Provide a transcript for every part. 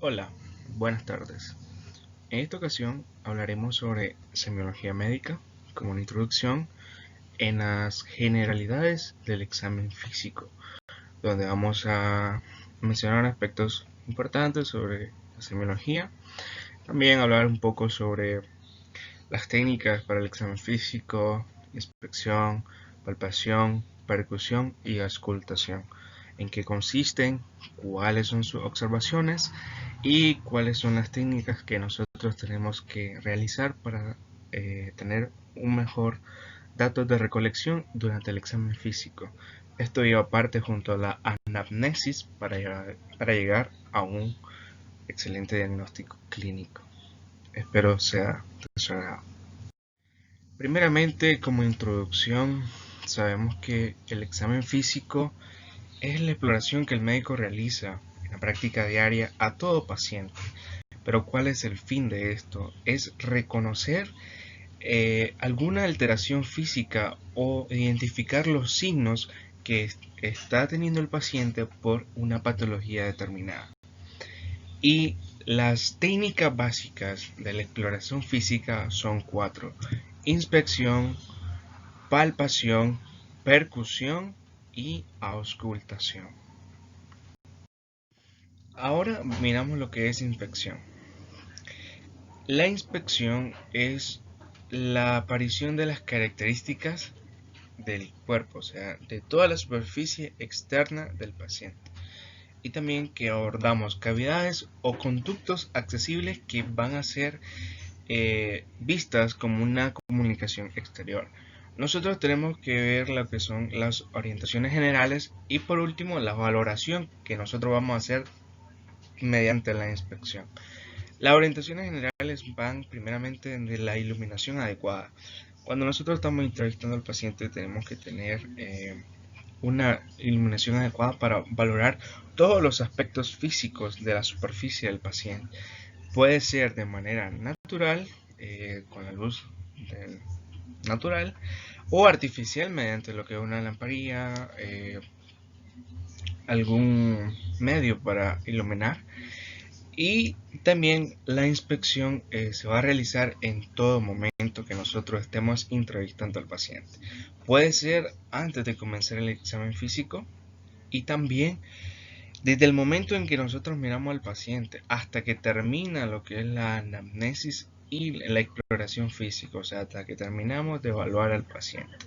Hola, buenas tardes. En esta ocasión hablaremos sobre semiología médica como una introducción en las generalidades del examen físico, donde vamos a mencionar aspectos importantes sobre la semiología, también hablar un poco sobre las técnicas para el examen físico, inspección, palpación, percusión y auscultación, en qué consisten, cuáles son sus observaciones y cuáles son las técnicas que nosotros tenemos que realizar para tener un mejor datos de recolección durante el examen físico. Esto lleva parte junto a la anamnesis para llegar a un excelente diagnóstico clínico. Espero sea de su agrado. Primeramente, como introducción, sabemos que el examen físico es la exploración que el médico realiza en la práctica diaria a todo paciente. Pero ¿cuál es el fin de esto? Es reconocer alguna alteración física o identificar los signos que está teniendo el paciente por una patología determinada. Y las técnicas básicas de la exploración física son 4: inspección, palpación, percusión y auscultación. Ahora miramos lo que es inspección. La inspección es la aparición de las características del cuerpo, o sea, de toda la superficie externa del paciente. Y también que abordamos cavidades o conductos accesibles que van a ser vistas como una comunicación exterior. Nosotros tenemos que ver lo que son las orientaciones generales y por último la valoración que nosotros vamos a hacer mediante la inspección. Las orientaciones generales van primeramente de la iluminación adecuada. Cuando nosotros estamos entrevistando al paciente tenemos que tener una iluminación adecuada para valorar todos los aspectos físicos de la superficie del paciente. Puede ser de manera natural, con la luz natural, o artificial mediante lo que es una lamparilla, algún medio para iluminar. Y también la inspección se va a realizar en todo momento que nosotros estemos entrevistando al paciente. Puede ser antes de comenzar el examen físico y también desde el momento en que nosotros miramos al paciente hasta que termina lo que es la anamnesis y la exploración física, o sea, hasta que terminamos de evaluar al paciente.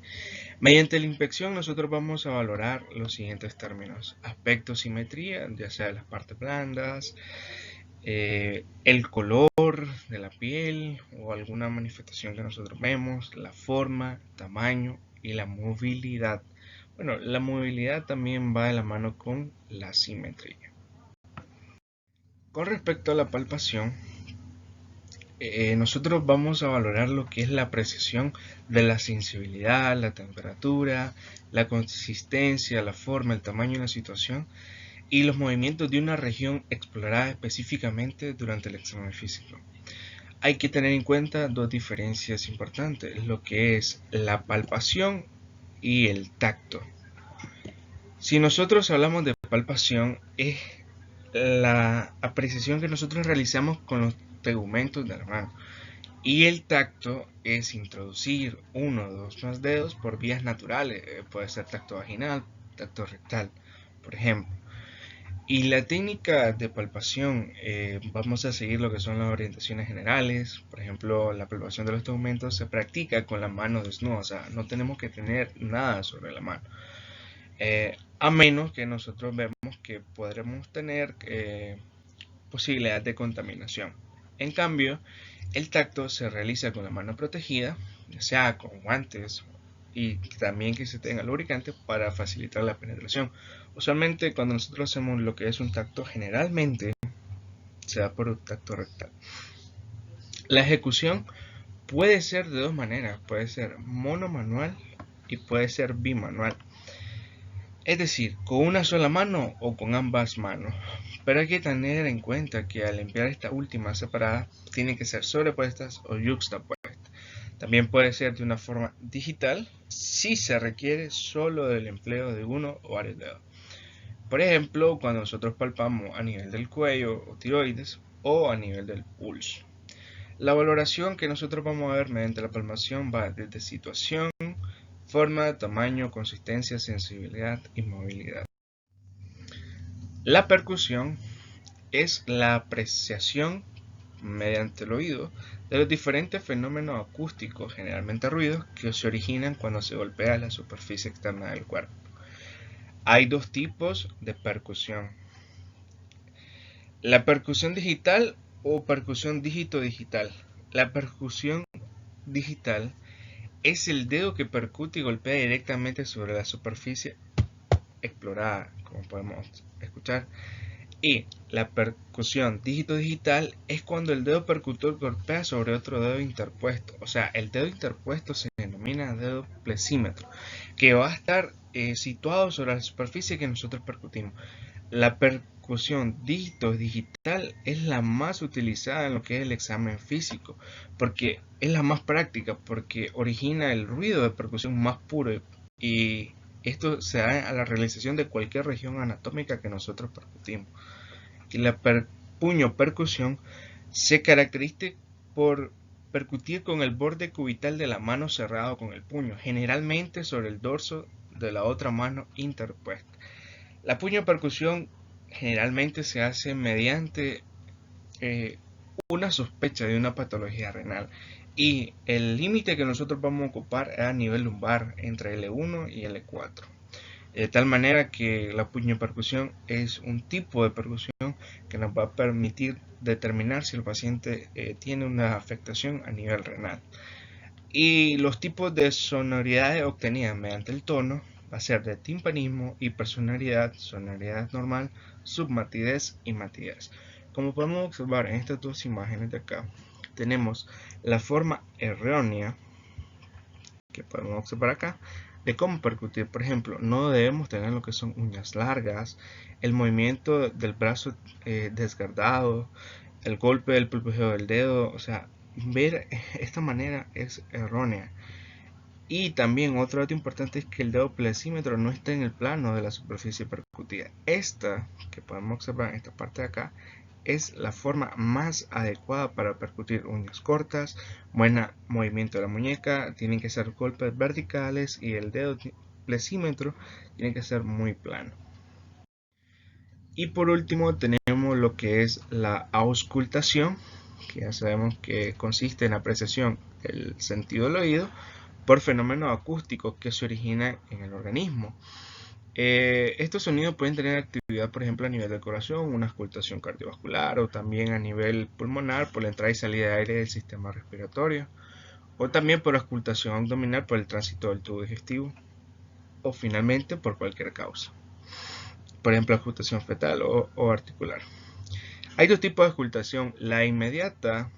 Mediante la inspección nosotros vamos a valorar los siguientes términos: aspecto, simetría, ya sea de las partes blandas, el color de la piel o alguna manifestación que nosotros vemos, la forma, tamaño y la movilidad. Bueno, la movilidad también va de la mano con la simetría. Con respecto a la palpación, nosotros vamos a valorar lo que es la precisión de la sensibilidad, la temperatura, la consistencia, la forma, el tamaño y la situación y los movimientos de una región explorada específicamente durante el examen físico. Hay que tener en cuenta dos diferencias importantes, lo que es la palpación y el tacto. Si nosotros hablamos de palpación, es la apreciación que nosotros realizamos con los tegumentos de la mano. Y el tacto es introducir uno o dos más dedos por vías naturales, puede ser tacto vaginal, tacto rectal, por ejemplo. Y la técnica de palpación, vamos a seguir lo que son las orientaciones generales. Por ejemplo, la palpación de los tegumentos se practica con la mano desnuda, o sea, no tenemos que tener nada sobre la mano. A menos que nosotros vemos que podremos tener posibilidad de contaminación. En cambio, el tacto se realiza con la mano protegida, ya sea con guantes y también que se tenga lubricante para facilitar la penetración. Usualmente cuando nosotros hacemos lo que es un tacto, generalmente se da por un tacto rectal. La ejecución puede ser de dos maneras, puede ser monomanual y puede ser bimanual. Es decir, con una sola mano o con ambas manos. Pero hay que tener en cuenta que al emplear esta última separada, tienen que ser sobrepuestas o yuxtapuestas. También puede ser de una forma digital si se requiere solo del empleo de uno o varios dedos. Por ejemplo, cuando nosotros palpamos a nivel del cuello o tiroides o a nivel del pulso. La valoración que nosotros vamos a ver mediante la palmación va desde situación, forma, tamaño, consistencia, sensibilidad y movilidad. La percusión es la apreciación mediante el oído de los diferentes fenómenos acústicos, generalmente ruidos, que se originan cuando se golpea la superficie externa del cuerpo. Hay dos tipos de percusión: la percusión digital o percusión dígito-digital. La percusión digital es el dedo que percute y golpea directamente sobre la superficie explorada, como podemos escuchar. Y la percusión dígito-digital es cuando el dedo percutor golpea sobre otro dedo interpuesto. O sea, el dedo interpuesto se denomina dedo plesímetro, que va a estar situado sobre la superficie que nosotros percutimos. La percusión dígito-digital es la más utilizada en lo que es el examen físico, porque es la más práctica, porque origina el ruido de percusión más puro, y esto se da a la realización de cualquier región anatómica que nosotros percutimos. Y la puño percusión se caracteriza por percutir con el borde cubital de la mano cerrado con el puño, generalmente sobre el dorso de la otra mano interpuesta. La puño percusión generalmente se hace mediante una sospecha de una patología renal, y el límite que nosotros vamos a ocupar es a nivel lumbar entre L1 y L4. De tal manera que la puñopercusión es un tipo de percusión que nos va a permitir determinar si el paciente tiene una afectación a nivel renal. Y los tipos de sonoridades obtenidas mediante el tono va a ser de timpanismo, hipersonoridad, sonoridad normal, submatidez y matidez. Como podemos observar en estas dos imágenes de acá, tenemos la forma errónea que podemos observar acá de cómo percutir. Por ejemplo, no debemos tener lo que son uñas largas, el movimiento del brazo desgardado, el golpe del pulpejeo del dedo. O sea, ver esta manera es errónea. Y también otro dato importante es que el dedo plesímetro no está en el plano de la superficie percutida. Esta, que podemos observar en esta parte de acá, es la forma más adecuada para percutir uñas cortas, buen movimiento de la muñeca, tienen que ser golpes verticales y el dedo plesímetro tiene que ser muy plano. Y por último tenemos lo que es la auscultación, que ya sabemos que consiste en la apreciación del sentido del oído por fenómenos acústicos que se originan en el organismo. Estos sonidos pueden tener actividad, por ejemplo, a nivel del corazón, una auscultación cardiovascular, o también a nivel pulmonar por la entrada y salida de aire del sistema respiratorio, o también por auscultación abdominal por el tránsito del tubo digestivo, o finalmente por cualquier causa, por ejemplo, auscultación fetal o articular. Hay dos tipos de auscultación: la inmediata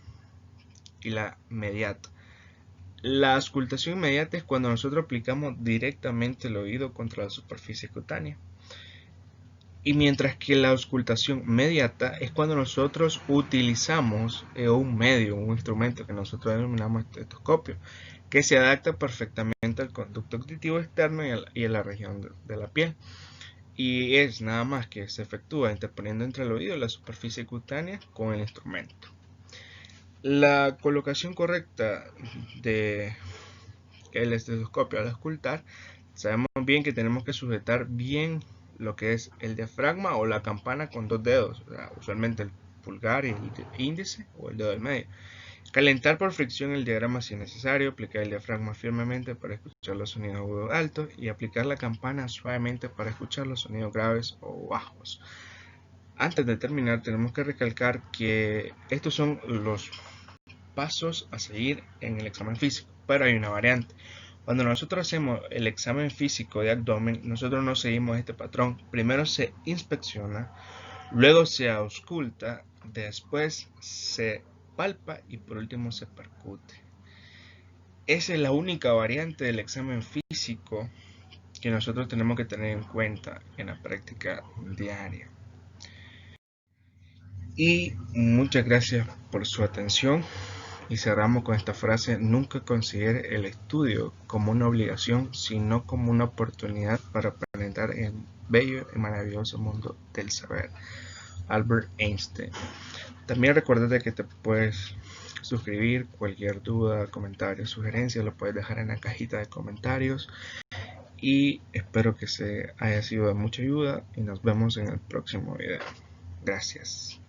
y la mediata. La auscultación inmediata es cuando nosotros aplicamos directamente el oído contra la superficie cutánea. Y mientras que la auscultación mediata es cuando nosotros utilizamos un medio, un instrumento que nosotros denominamos estetoscopio, que se adapta perfectamente al conducto auditivo externo y a la región de la piel. Y es nada más que se efectúa interponiendo entre el oído y la superficie cutánea con el instrumento. La colocación correcta del estetoscopio al auscultar, sabemos bien que tenemos que sujetar bien lo que es el diafragma o la campana con dos dedos, o sea, usualmente el pulgar y el índice o el dedo del medio. Calentar por fricción el diafragma si es necesario, aplicar el diafragma firmemente para escuchar los sonidos agudos altos y aplicar la campana suavemente para escuchar los sonidos graves o bajos. Antes de terminar, tenemos que recalcar que estos son los pasos a seguir en el examen físico, pero hay una variante. Cuando nosotros hacemos el examen físico de abdomen, nosotros no seguimos este patrón. Primero se inspecciona, luego se ausculta, después se palpa y por último se percute. Esa es la única variante del examen físico que nosotros tenemos que tener en cuenta en la práctica diaria. Y muchas gracias por su atención. Y cerramos con esta frase: nunca considere el estudio como una obligación, sino como una oportunidad para aprender en bello y maravilloso mundo del saber. Albert Einstein. También recuerda que te puedes suscribir. Cualquier duda, comentario, sugerencia lo puedes dejar en la cajita de comentarios. Y espero que se haya sido de mucha ayuda y nos vemos en el próximo video. Gracias.